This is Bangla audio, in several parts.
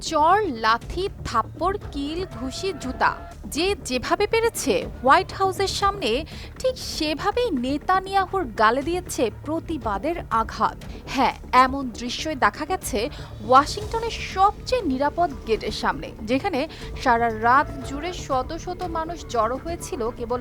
চর, লাথি, থাপ্পড়, কিল, ঘুষি, জুতা, যে যেভাবে পেরেছে হোয়াইট হাউসের সামনে ঠিক সেভাবেই নেতানিয়াহুর গালে দিয়েছে প্রতিবাদের আঘাত। হ্যাঁ, এমন দৃশ্যই দেখা গেছে ওয়াশিংটনের সবচেয়ে নিরাপদ গেটের সামনে, যেখানে সারা রাত জুড়ে শত শত মানুষ জড়ো হয়েছিল কেবল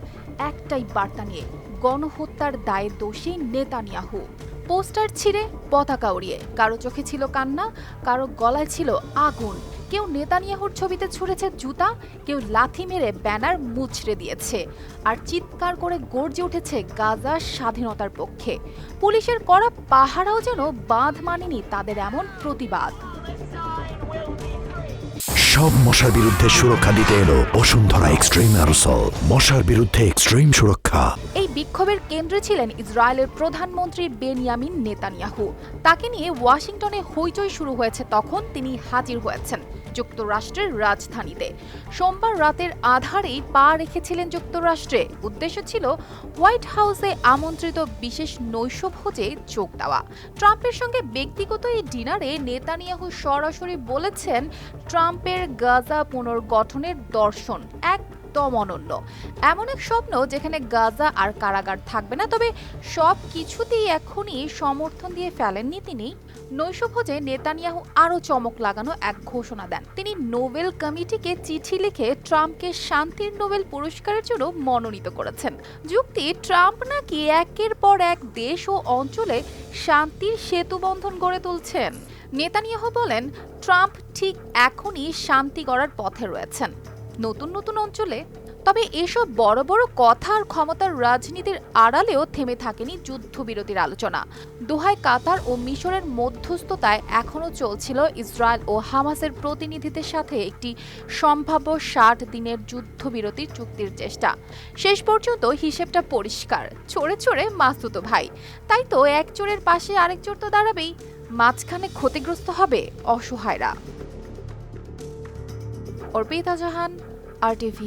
একটাই বার্তা নিয়ে: গণহত্যার দায়ে দোষী নেতানিয়াহু। পোস্টার ছিঁড়ে, পতাকা উড়িয়ে, কারো চোখে ছিল কান্না, কারো গলায় ছিল আগুন। কেউ নেতানিয়াহুর ছবিতে ছুঁড়েছে জুতা, কেউ লাথি মেরে ব্যানার মুচড়ে দিয়েছে, আর চিৎকার করে গর্জে উঠেছে গাজা স্বাধীনতার পক্ষে। পুলিশের কড়া পাহারাও যেন বাঁধ মানেনি তাদের এমন প্রতিবাদ। সব মশার বিরুদ্ধে সুরক্ষা দিতে এলো বসুন্ধরা এক্সট্রিম অ্যারোসল, মশার বিরুদ্ধে এক্সট্রিম সুরক্ষা। এই বিক্ষোভের কেন্দ্রে ছিলেন ইসরায়েলের প্রধানমন্ত্রী বেনিয়ামিন নেতানিয়াহু। তাকে নিয়ে ওয়াশিংটনে হইচই শুরু হয়েছে তখন তিনি হাজির হয়েছেন যুক্তরাষ্ট্রের রাজধানীতে। সোমবার রাতের আধারেই পা রেখেছিলেন যুক্তরাষ্ট্রে। উদ্দেশ্য ছিল হোয়াইট হাউসে আমন্ত্রিত বিশেষ নৈশভোজে যোগ দেওয়া। ট্রাম্পের সঙ্গে ব্যক্তিগত এই ডিনারে নেতানিয়াহু সরাসরি বলেছেন, ট্রাম্পের গাজা পুনর্গঠনের দর্শন একদম অনন্য। এমন এক স্বপ্ন যেখানে গাজা আর কারাগার থাকবে না, তবে সব কিছুতেই এখনই সমর্থন দিয়ে ফেলেননি তিনি। নৈশভোজে নেতানিয়াহু আরও চমক লাগানো এক ঘোষণা দেন। তিনি নোবেল কমিটিকে চিঠি লিখে ট্রাম্পকে শান্তির নোবেল পুরস্কারের জন্য মনোনীত করেছেন। যুক্তি, ট্রাম্প নাকি একের পর এক দেশ ও অঞ্চলে শান্তির সেতুবন্ধন গড়ে তুলছেন। নেতানিয়াহু বলেন, ট্রাম্প ঠিক এখনই শান্তি গড়ার পথে রয়েছেন নতুন নতুন অঞ্চলে। তবে এসব বড় বড় কথা আর ক্ষমতার রাজনীতির আড়ালেও থেমে থাকেনি যুদ্ধবিরতির আলোচনা। দোহায় কাতার ও মিশরের মধ্যস্থতায় এখনও চলছিল ইসরায়েল ও হামাসের প্রতিনিধিদের সাথে একটি সম্ভাব্য 60 দিনের যুদ্ধবিরতির চুক্তির চেষ্টা। শেষ পর্যন্ত হিসেবটা পরিষ্কার, চোরে চোরে মাসুতো ভাই। তাই তো এক চোরের পাশে আরেক চোর তো দাঁড়াবেই, মাঝখানে ক্ষতিগ্রস্ত হবে অসহায়রা। অর্পিতা জাহান, RTV।